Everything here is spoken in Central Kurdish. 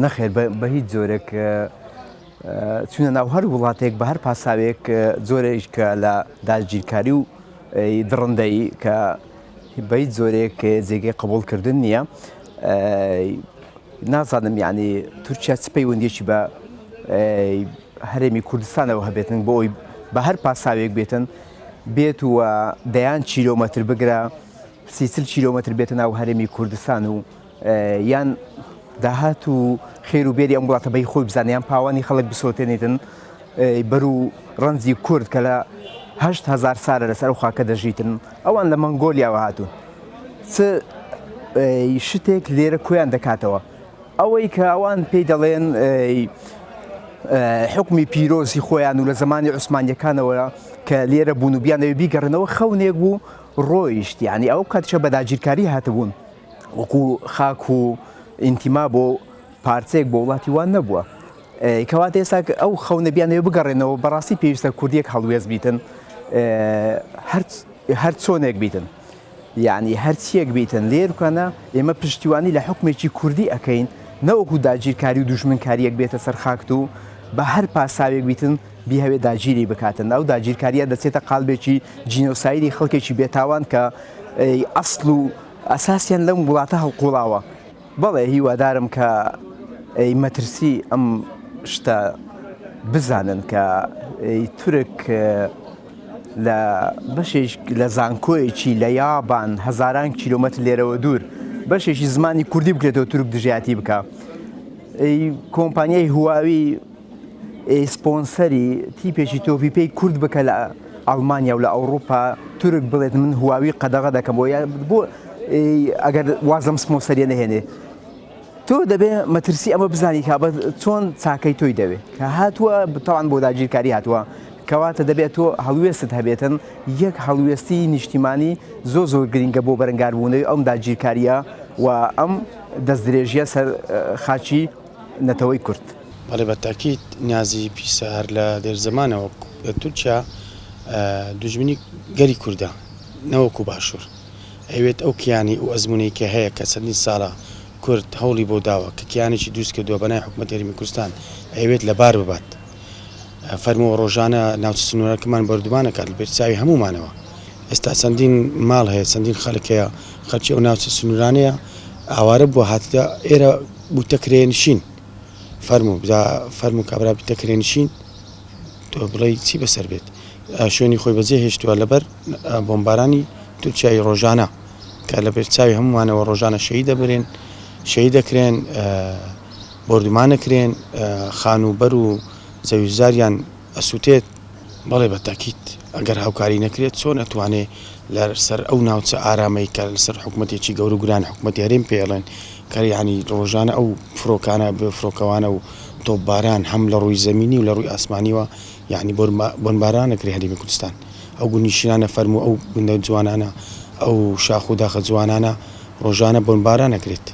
نەخێر بە هیچ جۆرێک چونە ناو هەر وڵاتێک بە هەر پاساوێک زۆرێک کە لە داگیرکاری و دڕندەی کە بە هیچ زۆرێک جێگەی قبولکردن نییە. نازانم یعنی تورکیا چ پەیوەندیەکی بە هەرێمی کوردستانەوە هەبێتن بۆ ئەوی بە هەر پاساوێک بێتن بێت وە دەیان کیلۆمەتر بگرە 30 کیلۆمەتر بێتە ناو هەرێمی کوردستان و یان داهات و خێر و بێری ئەم وڵاتە بەی خۆی بزانیان پاوانی خەڵک بسۆتێنێتن بەر و ڕەنجی کورد کە لە 8,000 سارە لەسەر خاکە دەژیتن ئەوان لە مەنگۆلیاوە هاتوون. شتێک لێرە کۆیان دەکاتەوە ئەوەی کە ئەوان پێی دەڵێن حکمی پیرۆزی خۆیان و لە زمانی عوسمانیەکانەوە کە لێرە بوون و بیانەوە بیگەڕنەوە خەونێک بوو ڕۆیشت یعنی ئەو کاتیشە بە داگیرکاری هاتەبوون وەکو خاک و ئینتیما بۆ پارچێک بۆ وڵاتی وان نەبووە کەواتە ئێستا ئەو خەونە بیانەوە بگەڕێنەوە بەڕاستی پێویستە کوردیەک هەڵوێز بیتن هەر چۆنێک بیتن یعنی هەرچیەک بیتن لێرکانە ئێمە پشتیوانی لە حکمێکی کوردی ئەەکەین نەوەکو داگیرکاری و دوژمنکاریەک بێتە سەر خاکت و بە هەر پاساوێک بیتن بیهەوێ داگیری بکاتن ئەو داگیرکاریە دەچێتە قالبێکی جینۆسایدی خەڵکێکی بێتاوان کە ئەسڵ و ئەساسیان لەم وڵاتە هەڵقوڵاوە. بەڵێ هیوادارم کە مەترسی ئەم شتە بزانن کە تورک لە بەشێک لە زانکۆیەکی لە یابان هەزاران کیلۆمەتر لێرەوە دوور بەشێکی زمانی کوردی بکرێتەوە تورک دژایەتی بکە. کۆمپانیای هواوی سپۆنسەری تیپێکی تۆپی پێی کورد بکە لە ئەڵمانیا و لە ئەوروپا تورک بڵێت من هواوی قەدەغە دەکەم بۆ ئەگەر وازم سپۆنسەریە نەهێنێ تۆ دەبێ مەترسی ئەمە بزانی کا بە چۆن چاکەی تۆی دەوێت کە هاتووە تاوان بۆ داگیرکاری هاتووە کەواتە دەبێت تۆ هەڵوێست هەبێتن یەک هەڵوێستی نیشتیمانی زۆر گرنگە بۆ بەرەنگاربوونەوەی ئەم داگیرکاریە و ئەم دەستدرێژیە سەر خاچی نەتەوەی کورد. بەڵێ بەتاکید نیازی پیسار لە دێرزەمانەوە تورکیا دوژمنی گەری کووردە نەوەکو باشوور ئەوێت ئەو کیانی و ئەزمونەی کە هەیە کە چەندین ساڵە کورد هەوڵی بۆ داوە کە کیانێکی دروست کردووە بەنای حکوومەتی هەرێمی کوردستان ئەوێت لەبار ببات فەرمووە ڕۆژانە ناوچە سنوورەکەمان بەردومانەکات لە بێرچاوی هەمومانەوە. ئێستا چەندین ماڵ هەیە چەندین خەڵک هەیە خەڵکی ئەو ناوچە سنوورانەیە ئاوارە بووە هاتدا ئێرە بووتە کرێنشین فەرموو کابرا بیتە کرێنشین تۆ بڵێ چی بەسەر بێت شوێنی خۆی بەجێ هێشتووە لەبەر بۆمبارانی تورکیای ڕۆژانە کە لە بێرچاوی هەمومانەوە ڕۆژانە شەهید دەکرێن بردومان نەکرێن خانوبەر و زەویزاریان ئەسووتێت. بەڵێ بەتاکید ئەگەر هاوکاری نەکرێت چۆن ئەتوانێت لەسەر ئەو ناوچە ئارامەی کە لەسەر حکوومەتێکی گەور و گران حکوومەتی هەرێم پێڵێن کەریانی ڕۆژانە ئەو فڕۆکانە بفرۆکەوانە و تۆپباران هەم لە ڕووی زەمینی و لە ڕووی ئاسمانیوە یعنی بۆمباران نەکرێ هەرێمی کوردستان ئەو گونیشتانە فەرموو ئەو گوندە جوانانە ئەو شاخ و داخە جوانانە ڕۆژانە بۆمباران نەکرێت.